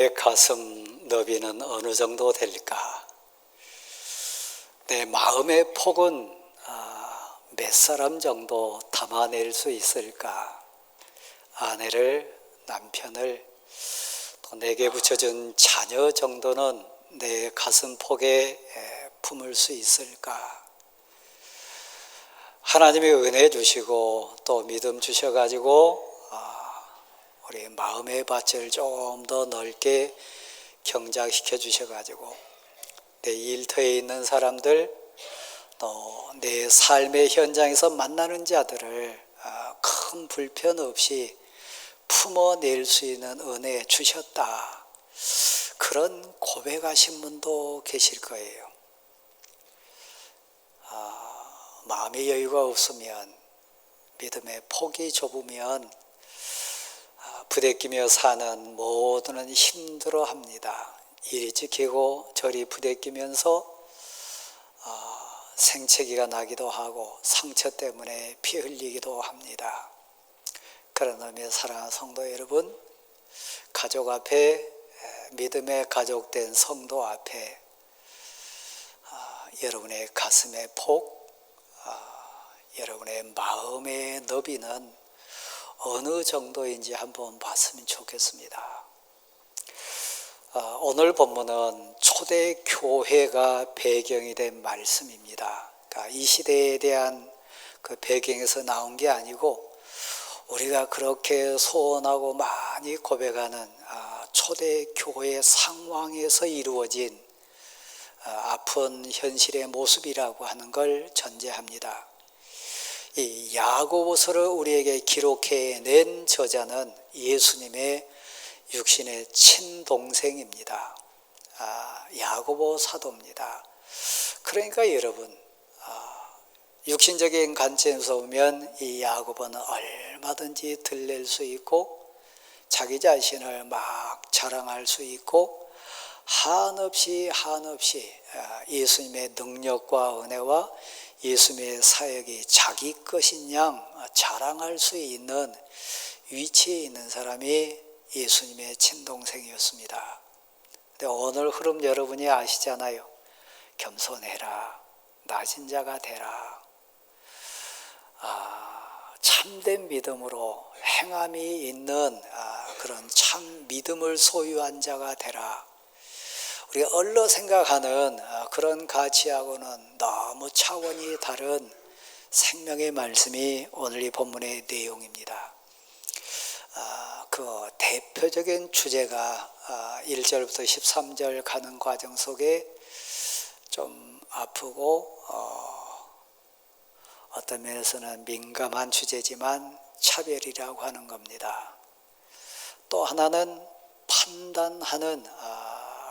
내 가슴 너비는 어느 정도 될까? 내 마음의 폭은 몇 사람 정도 담아낼 수 있을까? 아내를, 남편을, 또 내게 붙여준 자녀 정도는 내 가슴 폭에 품을 수 있을까? 하나님이 은혜 주시고 또 믿음 주셔가지고 우리 마음의 밭을 좀 더 넓게 경작시켜 주셔가지고 내 일터에 있는 사람들, 또 내 삶의 현장에서 만나는 자들을 큰 불편 없이 품어낼 수 있는 은혜 주셨다. 그런 고백하신 분도 계실 거예요. 마음의 여유가 없으면, 믿음의 폭이 좁으면 부대끼며 사는 모두는 힘들어합니다. 이리 지키고 저리 부대끼면서 생채기가 나기도 하고 상처 때문에 피 흘리기도 합니다. 그런 의미에 사랑하는 성도 여러분, 가족 앞에, 믿음의 가족된 성도 앞에 여러분의 가슴의 폭, 여러분의 마음의 너비는 어느 정도인지 한번 봤으면 좋겠습니다. 오늘 본문은 초대교회가 배경이 된 말씀입니다. 그러니까 이 시대에 대한 그 배경에서 나온 게 아니고 우리가 그렇게 소원하고 많이 고백하는 초대교회 상황에서 이루어진 아픈 현실의 모습이라고 하는 걸 전제합니다. 이 야고보서를 우리에게 기록해낸 저자는 예수님의 육신의 친동생입니다. 야고보 사도입니다. 그러니까 여러분, 육신적인 관점에서 보면 이 야고보는 얼마든지 들릴 수 있고 자기 자신을 막 자랑할 수 있고 한없이 예수님의 능력과 은혜와 예수님의 사역이 자기 것인 양 자랑할 수 있는 위치에 있는 사람이 예수님의 친동생이었습니다. 근데 오늘 흐름 여러분이 아시잖아요. 겸손해라, 낮은 자가 되라, 참된 믿음으로 행함이 있는 그런 참 믿음을 소유한 자가 되라. 우리가 얼러 생각하는 그런 가치하고는 너무 차원이 다른 생명의 말씀이 오늘 이 본문의 내용입니다. 그 대표적인 주제가 1절부터 13절 가는 과정 속에 좀 아프고 어떤 면에서는 민감한 주제지만 차별이라고 하는 겁니다. 또 하나는 판단하는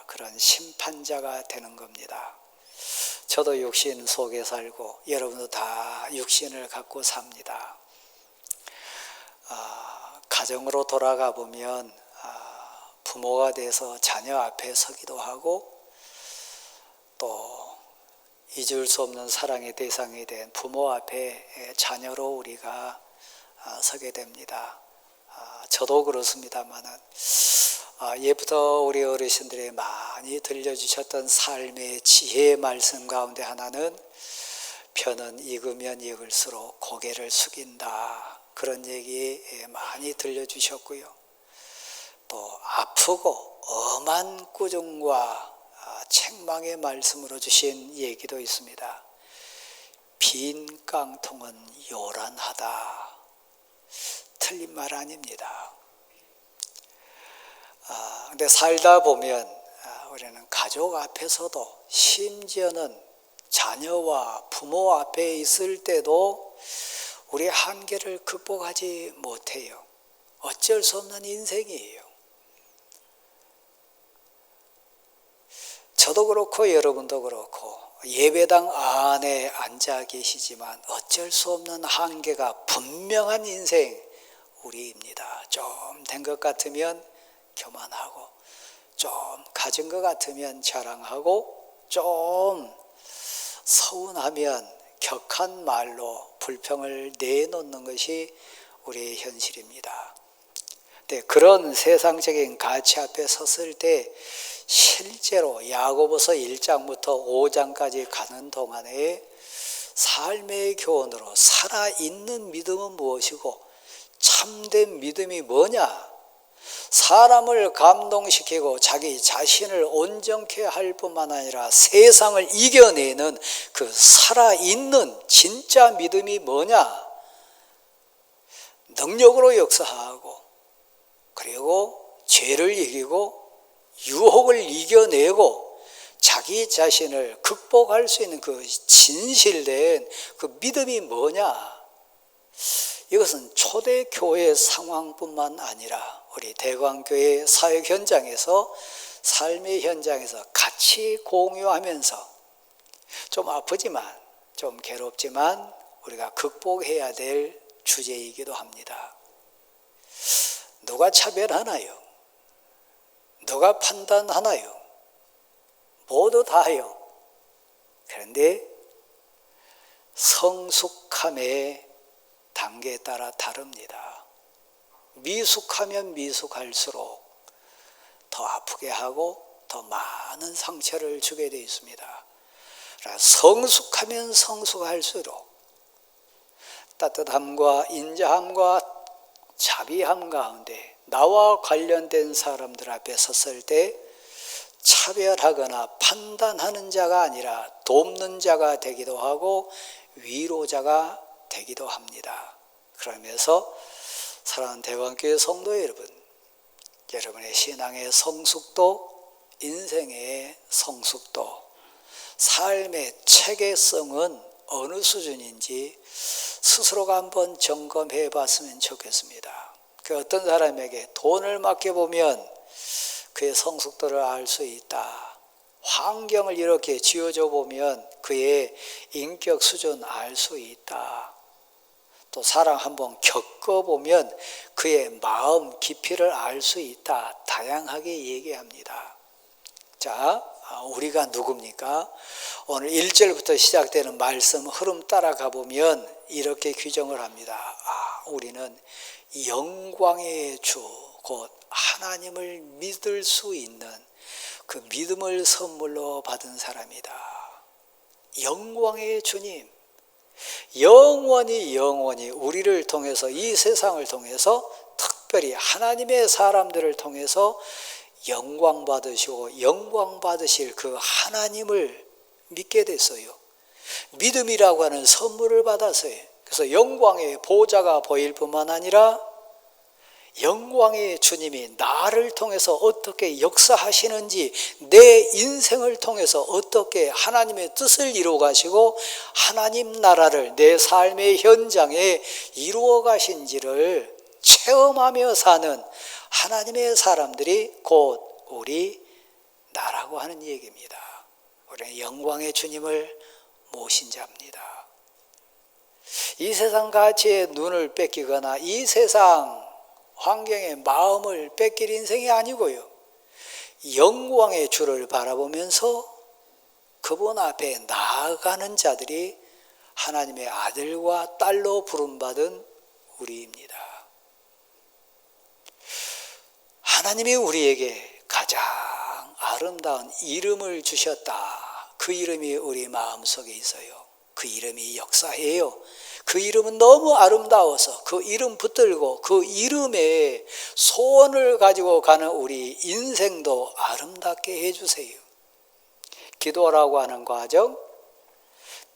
그런 심판자가 되는 겁니다. 저도 육신 속에 살고 여러분도 다 육신을 갖고 삽니다. 가정으로 돌아가 보면 부모가 돼서 자녀 앞에 서기도 하고 또 잊을 수 없는 사랑의 대상이 된 부모 앞에 자녀로 우리가 서게 됩니다. 저도 그렇습니다만은 예부터 우리 어르신들이 많이 들려주셨던 삶의 지혜의 말씀 가운데 하나는 편은 익으면 익을수록 고개를 숙인다. 그런 얘기 많이 들려주셨고요. 또 아프고 엄한 꾸중과 책망의 말씀으로 주신 얘기도 있습니다. 빈 깡통은 요란하다. 틀린 말 아닙니다. 근데 살다 보면 우리는 가족 앞에서도 심지어는 자녀와 부모 앞에 있을 때도 우리의 한계를 극복하지 못해요. 어쩔 수 없는 인생이에요. 저도 그렇고 여러분도 그렇고 예배당 안에 앉아 계시지만 어쩔 수 없는 한계가 분명한 인생 우리입니다. 좀 된 것 같으면 교만하고, 좀 가진 것 같으면 자랑하고, 좀 서운하면 격한 말로 불평을 내놓는 것이 우리의 현실입니다. 그런 세상적인 가치 앞에 섰을 때 실제로 야고보서 1장부터 5장까지 가는 동안에 삶의 교훈으로 살아있는 믿음은 무엇이고 참된 믿음이 뭐냐, 사람을 감동시키고 자기 자신을 온전케 할 뿐만 아니라 세상을 이겨내는 그 살아있는 진짜 믿음이 뭐냐, 능력으로 역사하고 그리고 죄를 이기고 유혹을 이겨내고 자기 자신을 극복할 수 있는 그 진실된 그 믿음이 뭐냐, 이것은 초대교회 상황뿐만 아니라 우리 대광교회 사역 현장에서 삶의 현장에서 같이 공유하면서 좀 아프지만 좀 괴롭지만 우리가 극복해야 될 주제이기도 합니다. 누가 차별하나요? 누가 판단하나요? 모두 다요. 그런데 성숙함의 단계에 따라 다릅니다. 미숙하면 미숙할수록 더 아프게 하고 더 많은 상처를 주게 되어 있습니다. 성숙하면 성숙할수록 따뜻함과 인자함과 자비함 가운데 나와 관련된 사람들 앞에 섰을 때 차별하거나 판단하는 자가 아니라 돕는 자가 되기도 하고 위로자가 되기도 합니다. 그러면서 사랑하는 대광교회 성도 여러분, 여러분의 신앙의 성숙도, 인생의 성숙도, 삶의 체계성은 어느 수준인지 스스로가 한번 점검해 봤으면 좋겠습니다. 그 어떤 사람에게 돈을 맡겨보면 그의 성숙도를 알 수 있다. 환경을 이렇게 쥐어줘 보면 그의 인격 수준 알 수 있다. 또 사랑 한번 겪어보면 그의 마음 깊이를 알 수 있다. 다양하게 얘기합니다. 자, 우리가 누굽니까? 오늘 1절부터 시작되는 말씀 흐름 따라가 보면 이렇게 규정을 합니다. 우리는 영광의 주, 곧 하나님을 믿을 수 있는 그 믿음을 선물로 받은 사람이다. 영광의 주님, 영원히 우리를 통해서, 이 세상을 통해서, 특별히 하나님의 사람들을 통해서 영광 받으시고 영광 받으실 그 하나님을 믿게 됐어요. 믿음이라고 하는 선물을 받았어요. 그래서 영광의 보좌가 보일 뿐만 아니라 영광의 주님이 나를 통해서 어떻게 역사하시는지, 내 인생을 통해서 어떻게 하나님의 뜻을 이루어 가시고 하나님 나라를 내 삶의 현장에 이루어 가신지를 체험하며 사는 하나님의 사람들이 곧 우리 나라고 하는 얘기입니다. 우리는 영광의 주님을 모신 자입니다. 이 세상 가치에 눈을 뺏기거나 이 세상 환경에 마음을 뺏길 인생이 아니고요, 영광의 주를 바라보면서 그분 앞에 나아가는 자들이 하나님의 아들과 딸로 부름받은 우리입니다. 하나님이 우리에게 가장 아름다운 이름을 주셨다. 그 이름이 우리 마음속에 있어요. 그 이름이 역사해요. 그 이름은 너무 아름다워서 그 이름 붙들고 그 이름에 소원을 가지고 가는 우리 인생도 아름답게 해주세요. 기도라고 하는 과정,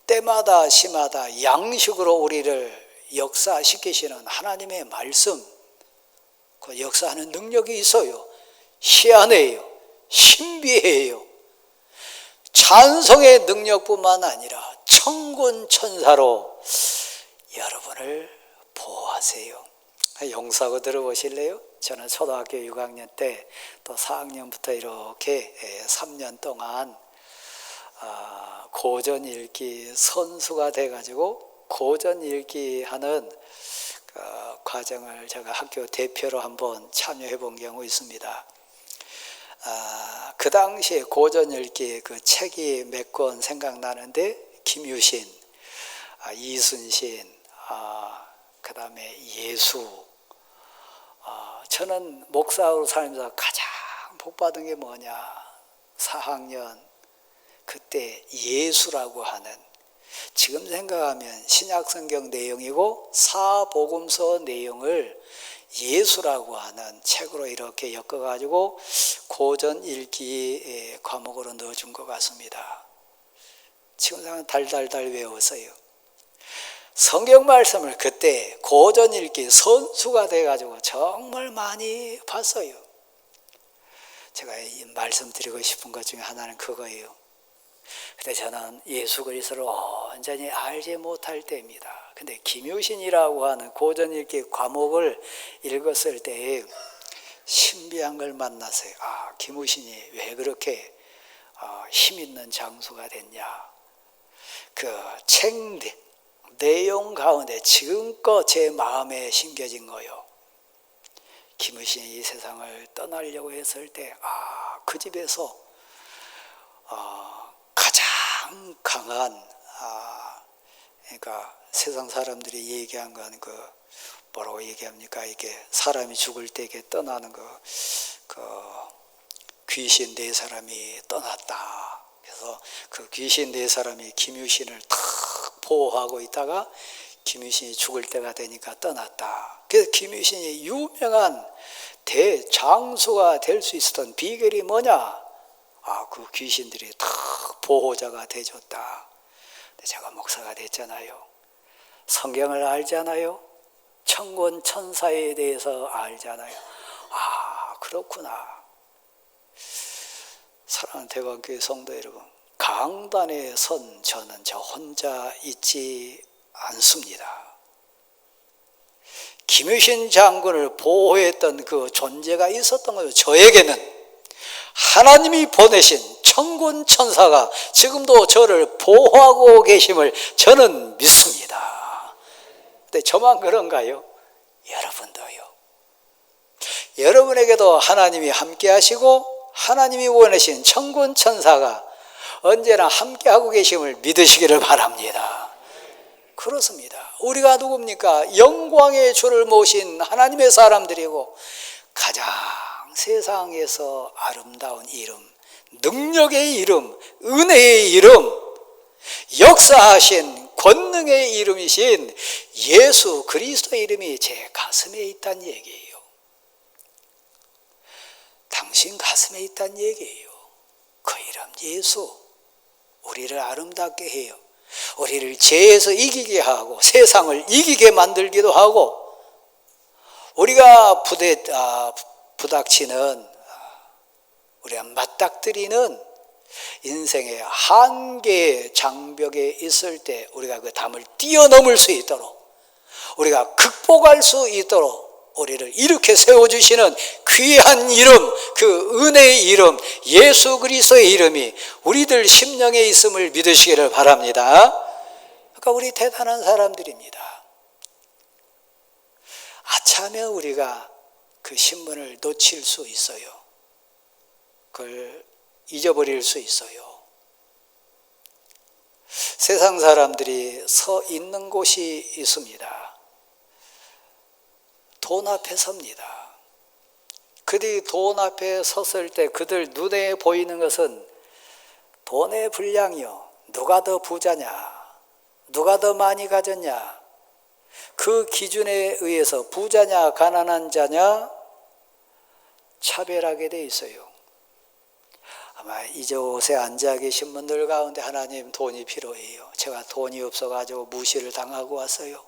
때마다 시마다 양식으로 우리를 역사시키시는 하나님의 말씀, 그 역사하는 능력이 있어요. 희한해요. 신비해요. 찬송의 능력뿐만 아니라 천군 천사로 여러분을 보호하세요. 용서하고 들어보실래요? 저는 초등학교 6학년 때 또 4학년부터 이렇게 3년 동안 고전 읽기 선수가 돼가지고 고전 읽기 하는 과정을 제가 학교 대표로 한번 참여해 본 경우 있습니다. 그 당시에 고전 읽기 그 책이 몇 권 생각나는데 김유신, 이순신, 그 다음에 예수, 저는 목사로 살면서 가장 복받은 게 뭐냐, 4학년 그때 예수라고 하는, 지금 생각하면 신약성경 내용이고 사복음서 내용을 예수라고 하는 책으로 이렇게 엮어가지고 고전 읽기 과목으로 넣어준 것 같습니다. 지금 생각하면 달달달 외웠어요. 성경 말씀을 그때 고전 읽기 선수가 돼가지고 정말 많이 봤어요. 제가 말씀드리고 싶은 것 중에 하나는 그거예요. 그때 저는 예수 그리스도를 온전히 알지 못할 때입니다. 근데 김유신이라고 하는 고전 읽기 과목을 읽었을 때 신비한 걸 만났어요. 김유신이 왜 그렇게 힘 있는 장수가 됐냐. 그 책 내용 가운데 지금껏 제 마음에 심겨진 거요. 김유신이 이 세상을 떠나려고 했을 때 그 집에서 가장 강한, 그러니까 세상 사람들이 얘기한 건 뭐라고 얘기합니까? 이게 사람이 죽을 때 이게 떠나는 귀신 4사람이 떠났다. 그래서 그 귀신 4사람이 김유신을 탁 보호하고 있다가 김유신이 죽을 때가 되니까 떠났다. 그래서 김유신이 유명한 대장수가 될 수 있었던 비결이 뭐냐? 그 귀신들이 다 보호자가 돼줬다. 근데 제가 목사가 됐잖아요. 성경을 알잖아요. 천군 천사에 대해서 알잖아요. 그렇구나. 사랑하는 대관교회 성도 여러분, 강단에 선 저는 저 혼자 있지 않습니다. 김유신 장군을 보호했던 그 존재가 있었던 거죠. 저에게는 하나님이 보내신 천군 천사가 지금도 저를 보호하고 계심을 저는 믿습니다. 근데 저만 그런가요? 여러분도요. 여러분에게도 하나님이 함께 하시고 하나님이 원하신 천군 천사가 언제나 함께하고 계심을 믿으시기를 바랍니다. 그렇습니다. 우리가 누굽니까? 영광의 주를 모신 하나님의 사람들이고 가장 세상에서 아름다운 이름, 능력의 이름, 은혜의 이름, 역사하신 권능의 이름이신 예수 그리스도의 이름이 제 가슴에 있다는 얘기예요. 당신 가슴에 있다는 얘기예요. 그 이름 예수, 우리를 아름답게 해요. 우리를 죄에서 이기게 하고 세상을 이기게 만들기도 하고, 우리가 부닥치는, 우리가 맞닥뜨리는 인생의 한계의 장벽에 있을 때 우리가 그 담을 뛰어넘을 수 있도록, 우리가 극복할 수 있도록 우리를 이렇게 세워주시는 귀한 이름, 그 은혜의 이름, 예수 그리스도의 이름이 우리들 심령에 있음을 믿으시기를 바랍니다. 그러니까 우리 대단한 사람들입니다. 아차하면 우리가 그 신분을 놓칠 수 있어요. 그걸 잊어버릴 수 있어요. 세상 사람들이 서 있는 곳이 있습니다. 돈 앞에 섭니다. 그들이 돈 앞에 섰을 때 그들 눈에 보이는 것은 돈의 분량이요. 누가 더 부자냐? 누가 더 많이 가졌냐? 그 기준에 의해서 부자냐 가난한 자냐 차별하게 돼 있어요. 아마 이곳에 앉아 계신 분들 가운데 하나님 돈이 필요해요. 제가 돈이 없어가지고 무시를 당하고 왔어요.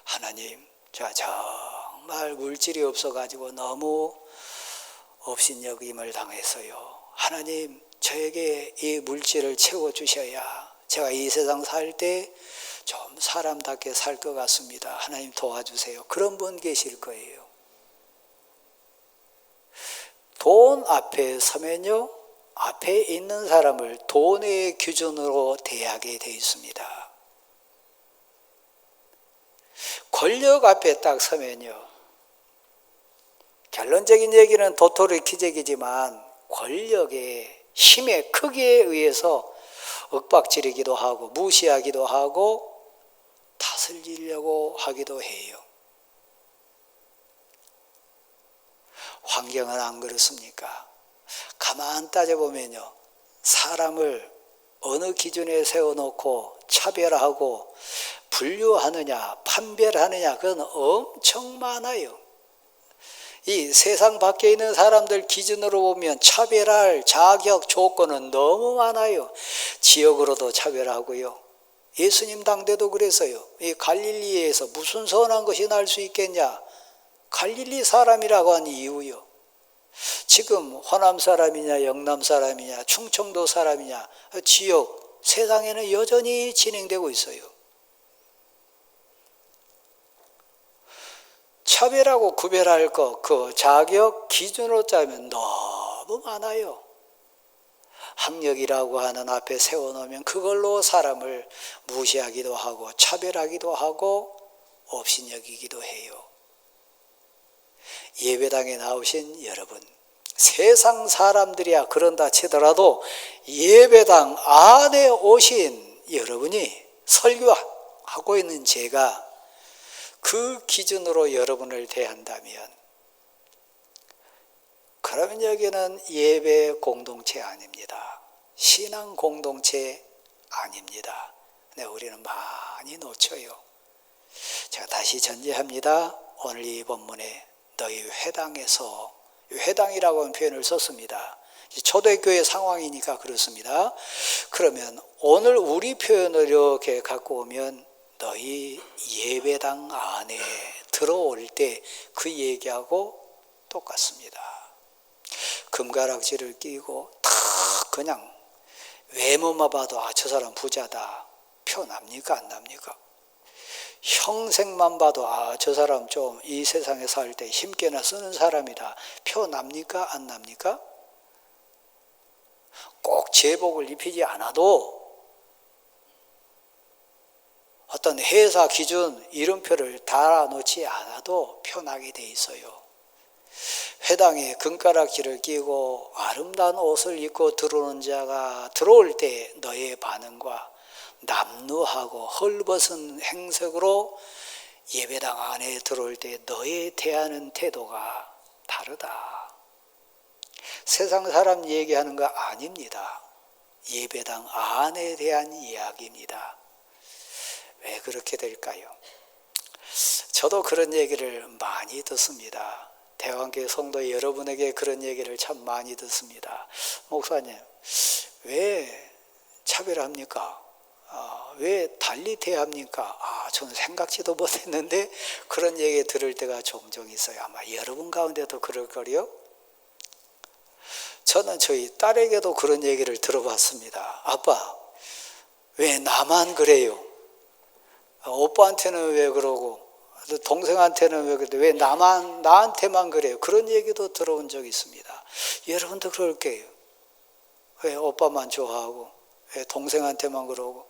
하나님, 제가 정말 물질이 없어가지고 너무 업신여김을 당했어요. 하나님, 저에게 이 물질을 채워주셔야 제가 이 세상 살 때 좀 사람답게 살 것 같습니다. 하나님 도와주세요. 그런 분 계실 거예요. 돈 앞에 서면요, 앞에 있는 사람을 돈의 기준으로 대하게 돼 있습니다. 권력 앞에 딱 서면요, 결론적인 얘기는 도토리키재기지만 권력의 힘의 크기에 의해서 윽박지르기도 하고 무시하기도 하고 다스리려고 하기도 해요. 환경은 안 그렇습니까? 가만 따져보면요, 사람을 어느 기준에 세워놓고 차별하고 분류하느냐, 판별하느냐, 그건 엄청 많아요. 이 세상 밖에 있는 사람들 기준으로 보면 차별할 자격 조건은 너무 많아요. 지역으로도 차별하고요. 예수님 당대도 그래서요. 이 갈릴리에서 무슨 선한 것이 날 수 있겠냐? 갈릴리 사람이라고 한 이유요. 지금 호남 사람이냐, 영남 사람이냐, 충청도 사람이냐, 지역, 세상에는 여전히 진행되고 있어요. 차별하고 구별할 것, 그 자격 기준으로 짜면 너무 많아요. 학력이라고 하는 앞에 세워놓으면 그걸로 사람을 무시하기도 하고 차별하기도 하고 업신여기기도 해요. 예배당에 나오신 여러분, 세상 사람들이야 그런다 치더라도 예배당 안에 오신 여러분이 설교하고 있는 제가 그 기준으로 여러분을 대한다면, 그러면 여기는 예배 공동체 아닙니다. 신앙 공동체 아닙니다. 네, 우리는 많이 놓쳐요. 제가 다시 전제합니다. 오늘 이 본문에 너희 회당에서, 회당이라고 하는 표현을 썼습니다. 초대교회 상황이니까 그렇습니다. 그러면 오늘 우리 표현을 이렇게 갖고 오면 너희 예배당 안에 들어올 때 그 얘기하고 똑같습니다. 금가락지를 끼고 탁 그냥 외모만 봐도 아, 저 사람 부자다 표 납니까 안 납니까? 형색만 봐도 아, 저 사람 좀 이 세상에 살 때 힘께나 쓰는 사람이다 표 납니까 안 납니까? 꼭 제복을 입히지 않아도 어떤 회사 기준 이름표를 달아놓지 않아도 표나게 돼 있어요. 회당에 금가락지를 끼고 아름다운 옷을 입고 들어오는 자가 들어올 때 너의 반응과 남루하고 헐벗은 행색으로 예배당 안에 들어올 때 너의 대하는 태도가 다르다. 세상 사람 얘기하는 거 아닙니다. 예배당 안에 대한 이야기입니다. 왜 그렇게 될까요? 저도 그런 얘기를 많이 듣습니다. 대왕교회 성도 여러분에게 그런 얘기를 참 많이 듣습니다. 목사님, 왜 차별합니까? 왜 달리 대합니까? 저는 생각지도 못했는데 그런 얘기 들을 때가 종종 있어요. 아마 여러분 가운데도 그럴 거요. 저는 저희 딸에게도 그런 얘기를 들어봤습니다. 아빠, 왜 나만 그래요? 오빠한테는 왜 그러고 동생한테는 왜 그래? 왜 나한테만 그래요? 그런 얘기도 들어본 적이 있습니다. 여러분도 그럴 거예요. 왜 오빠만 좋아하고 왜 동생한테만 그러고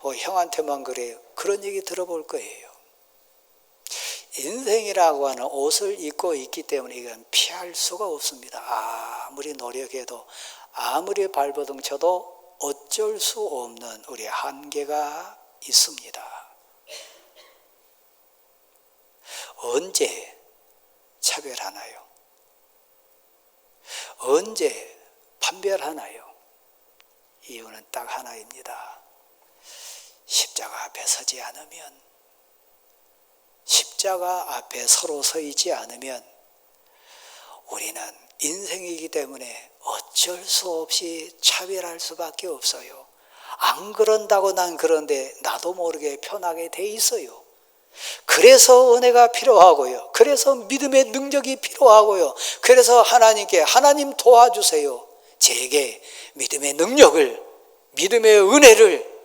형한테만 그래요? 그런 얘기 들어볼 거예요. 인생이라고 하는 옷을 입고 있기 때문에 이건 피할 수가 없습니다. 아무리 노력해도 아무리 발버둥 쳐도 어쩔 수 없는 우리의 한계가 있습니다. 언제 차별하나요? 언제 판별하나요? 이유는 딱 하나입니다. 십자가 앞에 서지 않으면, 십자가 앞에 서로 서 있지 않으면 우리는 인생이기 때문에 어쩔 수 없이 차별할 수밖에 없어요. 안 그런다고 난 그런데 나도 모르게 편하게 돼 있어요. 그래서 은혜가 필요하고요. 그래서 믿음의 능력이 필요하고요. 그래서 하나님께 하나님 도와주세요. 제게 믿음의 능력을, 믿음의 은혜를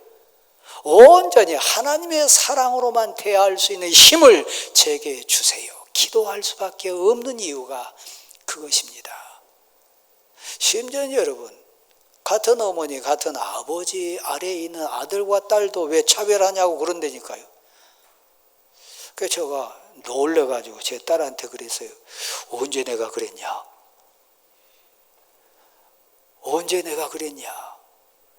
온전히 하나님의 사랑으로만 대할 수 있는 힘을 제게 주세요. 기도할 수밖에 없는 이유가 그것입니다. 심지어 여러분, 같은 어머니, 같은 아버지 아래에 있는 아들과 딸도 왜 차별하냐고 그런다니까요. 그래서 제가 놀래가지고 제 딸한테 그랬어요. 언제 내가 그랬냐? 언제 내가 그랬냐?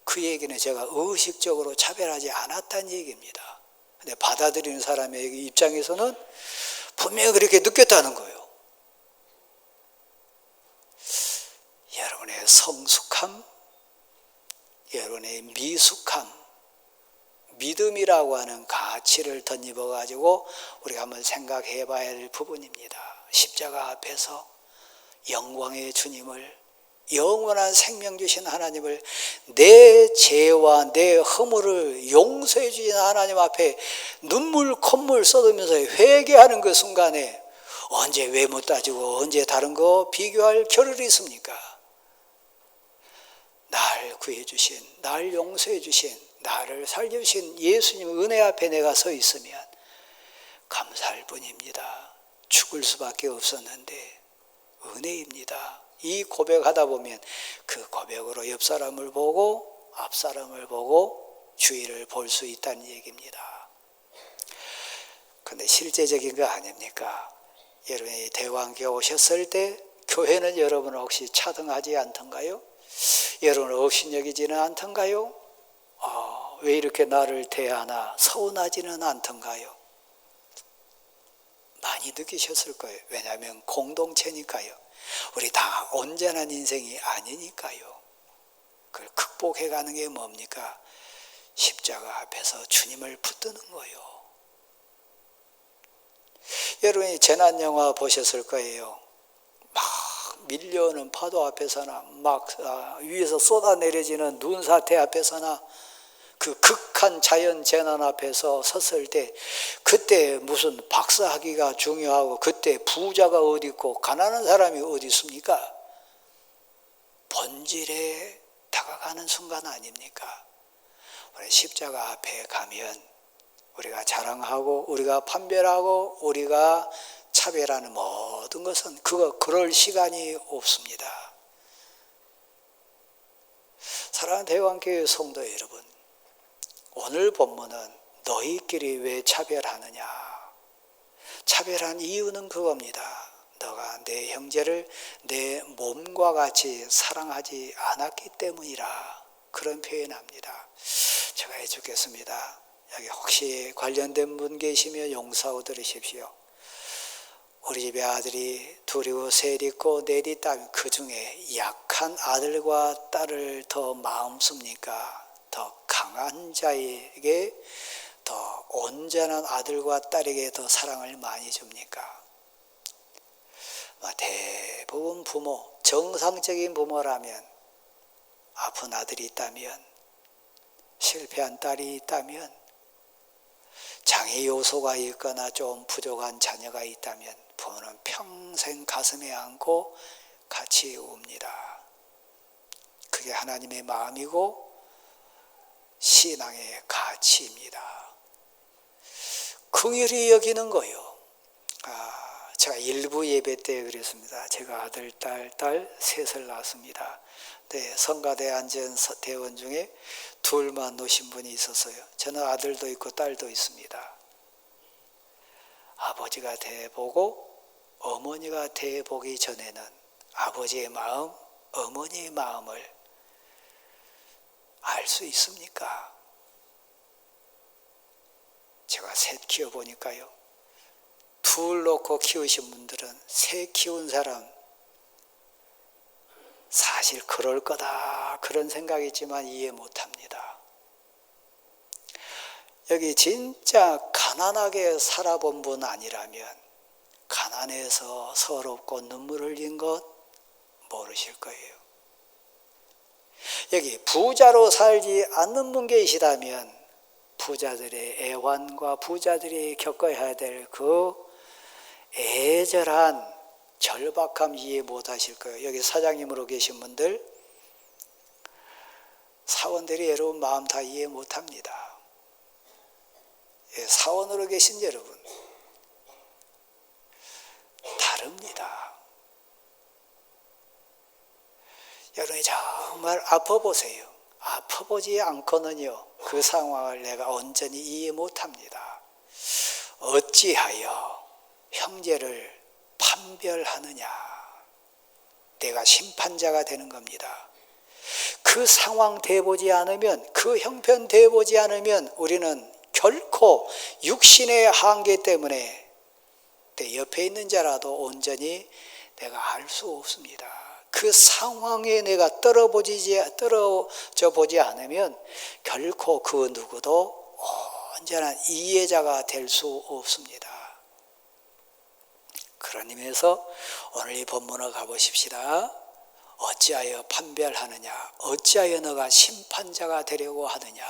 그 얘기는 제가 의식적으로 차별하지 않았다는 얘기입니다. 근데 받아들이는 사람의 입장에서는 분명히 그렇게 느꼈다는 거예요. 여러분의 성숙함, 여러분의 미숙함, 믿음이라고 하는 가치를 덧입어 가지고 우리가 한번 생각해 봐야 할 부분입니다. 십자가 앞에서 영광의 주님을, 영원한 생명 주신 하나님을, 내 죄와 내 허물을 용서해 주신 하나님 앞에 눈물 콧물 쏟으면서 회개하는 그 순간에 언제 외모 따지고 언제 다른 거 비교할 겨를이 있습니까? 날 구해 주신, 날 용서해 주신, 나를 살려주신 예수님 은혜 앞에 내가 서 있으면 감사할 뿐입니다. 죽을 수밖에 없었는데 은혜입니다. 이 고백하다 보면 그 고백으로 옆 사람을 보고 앞 사람을 보고 주위를 볼 수 있다는 얘기입니다. 그런데 실제적인 거 아닙니까? 여러분이 대관교회 오셨을 때 교회는 여러분을 혹시 차등하지 않던가요? 여러분을 업신여기지는 않던가요? 왜 이렇게 나를 대하나 서운하지는 않던가요? 많이 느끼셨을 거예요. 왜냐하면 공동체니까요. 우리 다 온전한 인생이 아니니까요. 그걸 극복해가는 게 뭡니까? 십자가 앞에서 주님을 붙드는 거예요. 여러분이 재난영화 보셨을 거예요. 막 밀려오는 파도 앞에서나 막 위에서 쏟아내려지는 눈사태 앞에서나 그 극한 자연 재난 앞에서 섰을 때 그때 무슨 박사학위가 중요하고 그때 부자가 어디 있고 가난한 사람이 어디 있습니까? 본질에 다가가는 순간 아닙니까? 우리 십자가 앞에 가면 우리가 자랑하고 우리가 판별하고 우리가 차별하는 모든 것은 그럴 시간이 없습니다. 사랑하는 대관교회 성도 여러분, 오늘 본문은 너희끼리 왜 차별하느냐? 차별한 이유는 그겁니다. 너가 내 형제를 내 몸과 같이 사랑하지 않았기 때문이라. 그런 표현합니다. 제가 해주겠습니다. 여기 혹시 관련된 분 계시면 용서하고 들으십시오. 우리 집에 아들이 둘이고 셋 있고 넷 있다면 그 중에 약한 아들과 딸을 더 마음 씁니까? 더 강한 자에게, 더 온전한 아들과 딸에게 더 사랑을 많이 줍니까? 대부분 부모, 정상적인 부모라면 아픈 아들이 있다면, 실패한 딸이 있다면, 장애 요소가 있거나 좀 부족한 자녀가 있다면 부모는 평생 가슴에 안고 같이 웁니다. 그게 하나님의 마음이고 신앙의 가치입니다. 긍휼히 여기는 거요. 제가 일부 예배 때 그랬습니다. 제가 아들, 딸 셋을 낳았습니다. 네, 성가대에 앉은 대원 중에 둘만 놓으신 분이 있었어요. 저는 아들도 있고 딸도 있습니다. 아버지가 돼보고 어머니가 돼보기 전에는 아버지의 마음, 어머니의 마음을 알 수 있습니까? 제가 셋 키워보니까요. 둘 놓고 키우신 분들은 셋 키운 사람 사실 그럴 거다 그런 생각이 있지만 이해 못합니다. 여기 진짜 가난하게 살아본 분 아니라면 가난해서 서럽고 눈물 흘린 것 모르실 거예요. 여기 부자로 살지 않는 분 계시다면 부자들의 애환과 부자들이 겪어야 될 그 애절한 절박함 이해 못하실 거예요. 여기 사장님으로 계신 분들, 사원들이 여러분 마음 다 이해 못합니다. 사원으로 계신 여러분 다릅니다. 여러분이 정말 아파보세요. 아파보지 않고는요 그 상황을 내가 온전히 이해 못합니다. 어찌하여 형제를 판별하느냐. 내가 심판자가 되는 겁니다. 그 상황 대보지 않으면, 그 형편 대보지 않으면 우리는 결코 육신의 한계 때문에 내 옆에 있는 자라도 온전히 내가 알 수 없습니다. 그 상황에 내가 떨어져 보지 않으면 결코 그 누구도 온전한 이해자가 될 수 없습니다. 그런 의미에서 오늘 이 본문을 가보십시다. 어찌하여 판별하느냐? 어찌하여 너가 심판자가 되려고 하느냐?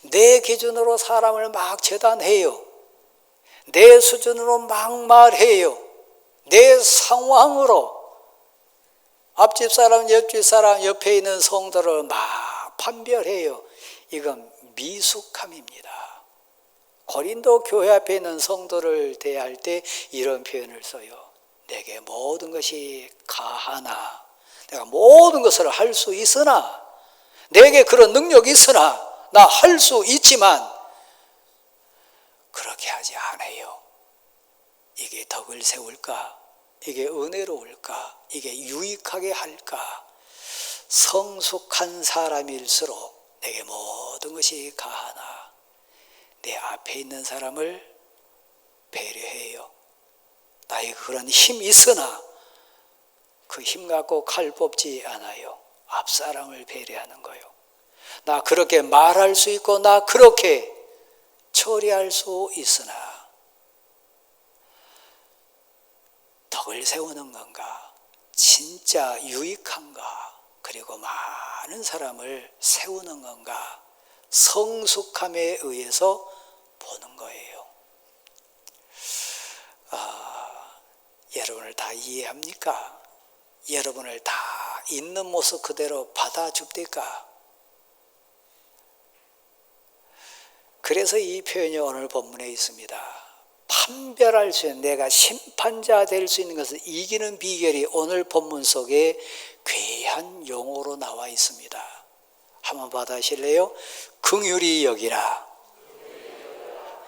내 기준으로 사람을 막 재단해요. 내 수준으로 막 말해요. 내 상황으로 앞집 사람, 옆집 사람, 옆에 있는 성도를 막 판별해요. 이건 미숙함입니다. 고린도 교회 앞에 있는 성도를 대할 때 이런 표현을 써요. 내게 모든 것이 가하나, 내가 모든 것을 할 수 있으나, 내게 그런 능력이 있으나 나 할 수 있지만 그렇게 하지 않아요. 이게 덕을 세울까? 이게 은혜로울까? 이게 유익하게 할까? 성숙한 사람일수록 내게 모든 것이 가하나 내 앞에 있는 사람을 배려해요. 나에게 그런 힘이 있으나 그 힘 갖고 칼 뽑지 않아요. 앞사람을 배려하는 거예요. 나 그렇게 말할 수 있고 나 그렇게 처리할 수 있으나 덕을 세우는 건가? 진짜 유익한가? 그리고 많은 사람을 세우는 건가? 성숙함에 의해서 보는 거예요. 여러분을 다 이해합니까? 여러분을 다 있는 모습 그대로 받아줍니까? 그래서 이 표현이 오늘 본문에 있습니다. 판별할 수 있는, 내가 심판자 될 수 있는 것을 이기는 비결이 오늘 본문 속에 귀한 용어로 나와 있습니다. 한번 받아실래요? 긍휼히 여기라.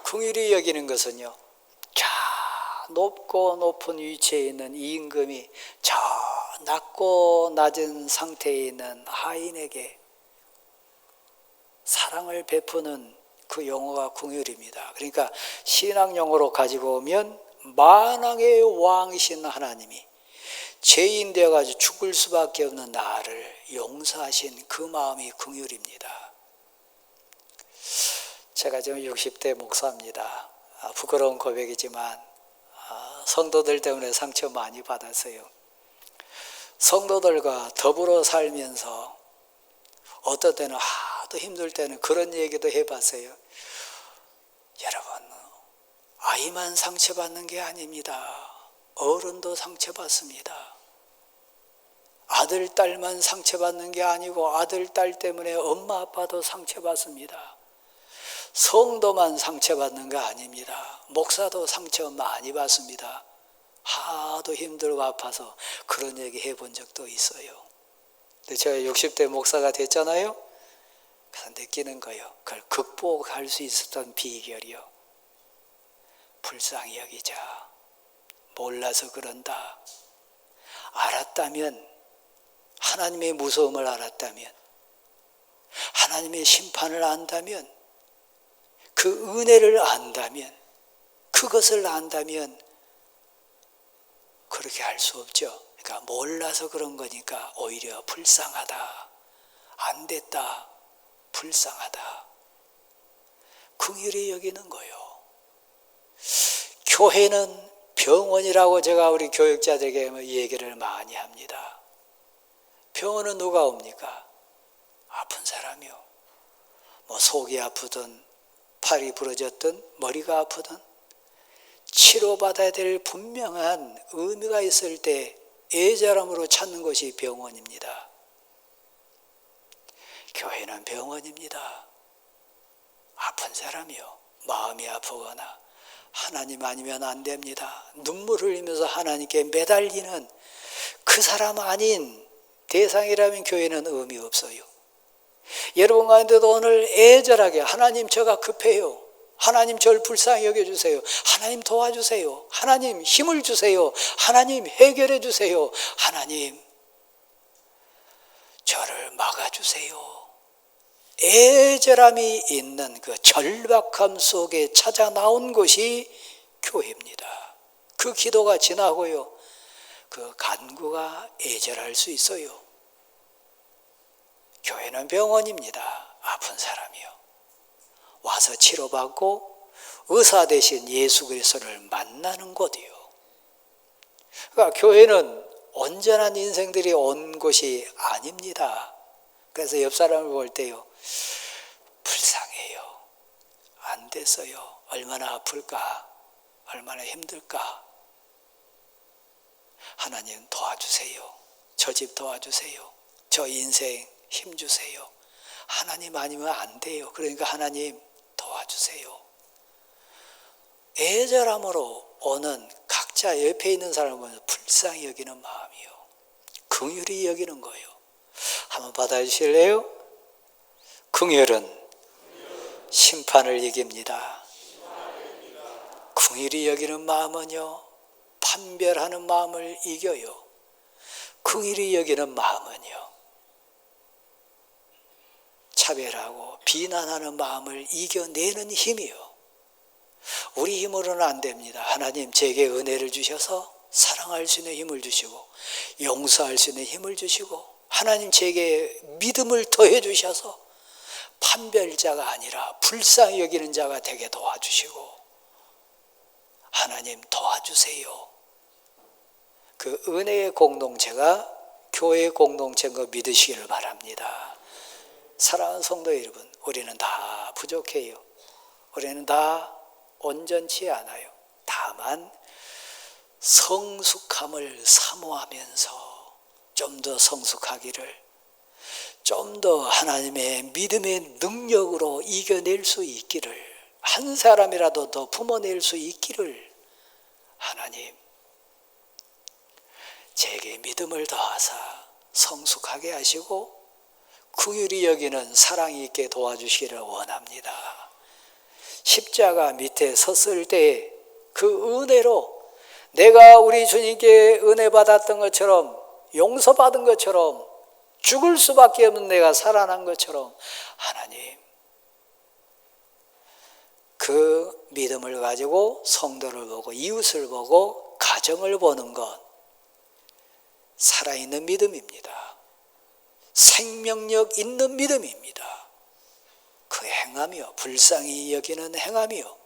긍휼히 여기는 것은요, 저 높고 높은 위치에 있는 이 임금이 저 낮고 낮은 상태에 있는 하인에게 사랑을 베푸는 그 용어가 긍휼입니다. 그러니까 신학 용어로 가지고 오면 만왕의 왕이신 하나님이 죄인 되어가지고 죽을 수밖에 없는 나를 용서하신 그 마음이 긍휼입니다. 제가 지금 60대 목사입니다. 부끄러운 고백이지만 성도들 때문에 상처 많이 받았어요. 성도들과 더불어 살면서 어떨 때는 하도 힘들 때는 그런 얘기도 해봤어요. 여러분, 아이만 상처받는 게 아닙니다. 어른도 상처받습니다. 아들, 딸만 상처받는 게 아니고 아들, 딸 때문에 엄마, 아빠도 상처받습니다. 성도만 상처받는 거 아닙니다. 목사도 상처 많이 받습니다. 하도 힘들고 아파서 그런 얘기 해본 적도 있어요. 근데 제가 60대 목사가 됐잖아요. 그래서 느끼는 거예요. 그걸 극복할 수 있었던 비결이요. 불쌍히 여기자. 몰라서 그런다. 알았다면, 하나님의 무서움을 알았다면, 하나님의 심판을 안다면, 그 은혜를 안다면, 그것을 안다면 그렇게 할 수 없죠. 그러니까 몰라서 그런 거니까 오히려 불쌍하다. 안 됐다. 불쌍하다. 긍휼히 여기는 거요. 교회는 병원이라고 제가 우리 교육자들에게 얘기를 많이 합니다. 병원은 누가 옵니까? 아픈 사람이요. 뭐 속이 아프든 팔이 부러졌든 머리가 아프든 치료받아야 될 분명한 의미가 있을 때 애절함으로 찾는 것이 병원입니다. 교회는 병원입니다. 아픈 사람이요. 마음이 아프거나 하나님 아니면 안 됩니다. 눈물을 흘리면서 하나님께 매달리는 그 사람 아닌 대상이라면 교회는 의미 없어요. 여러분 가운데도 오늘 애절하게 하나님 저가 급해요. 하나님 저를 불쌍히 여겨주세요. 하나님 도와주세요. 하나님 힘을 주세요. 하나님 해결해 주세요. 하나님 저를 막아주세요. 애절함이 있는 그 절박함 속에 찾아 나온 것이 교회입니다. 그 기도가 지나고요. 그 간구가 애절할 수 있어요. 교회는 병원입니다. 아픈 사람이요. 와서 치료받고 의사 대신 예수 그리스도를 만나는 곳이요. 그러니까 교회는 온전한 인생들이 온 곳이 아닙니다. 그래서 옆 사람을 볼 때요, 불쌍해요. 안 됐어요. 얼마나 아플까? 얼마나 힘들까? 하나님 도와주세요. 저 집 도와주세요. 저 인생 힘주세요. 하나님 아니면 안 돼요. 그러니까 하나님 도와주세요. 애절함으로 오는 각자 옆에 있는 사람을 불쌍히 여기는 마음이요. 긍휼히 여기는 거예요. 한번 받아주실래요? 긍휼은 심판을 이깁니다. 긍휼히 여기는 마음은요, 판별하는 마음을 이겨요. 긍휼히 여기는 마음은요, 차별하고 비난하는 마음을 이겨내는 힘이요. 우리 힘으로는 안 됩니다. 하나님 제게 은혜를 주셔서 사랑할 수 있는 힘을 주시고 용서할 수 있는 힘을 주시고 하나님 제게 믿음을 더해 주셔서 판별자가 아니라 불쌍히 여기는 자가 되게 도와주시고 하나님 도와주세요. 그 은혜의 공동체가 교회의 공동체인 거 믿으시기를 바랍니다. 사랑하는 성도 여러분, 우리는 다 부족해요. 우리는 다 온전치 않아요. 다만 성숙함을 사모하면서 좀 더 성숙하기를, 좀 더 하나님의 믿음의 능력으로 이겨낼 수 있기를, 한 사람이라도 더 품어낼 수 있기를 하나님 제게 믿음을 더하사 성숙하게 하시고 긍휼히 여기는 사랑이 있게 도와주시기를 원합니다. 십자가 밑에 섰을 때 그 은혜로 내가 우리 주님께 은혜 받았던 것처럼 용서받은 것처럼 죽을 수밖에 없는 내가 살아난 것처럼 하나님 그 믿음을 가지고 성도를 보고 이웃을 보고 가정을 보는 것 살아있는 믿음입니다. 생명력 있는 믿음입니다. 그 행함이요, 불쌍히 여기는 행함이요,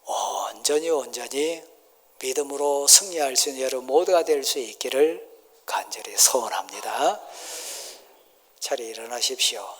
온전히 믿음으로 승리할 수 있는 여러분 모두가 될 수 있기를 간절히 소원합니다. 자리에 일어나십시오.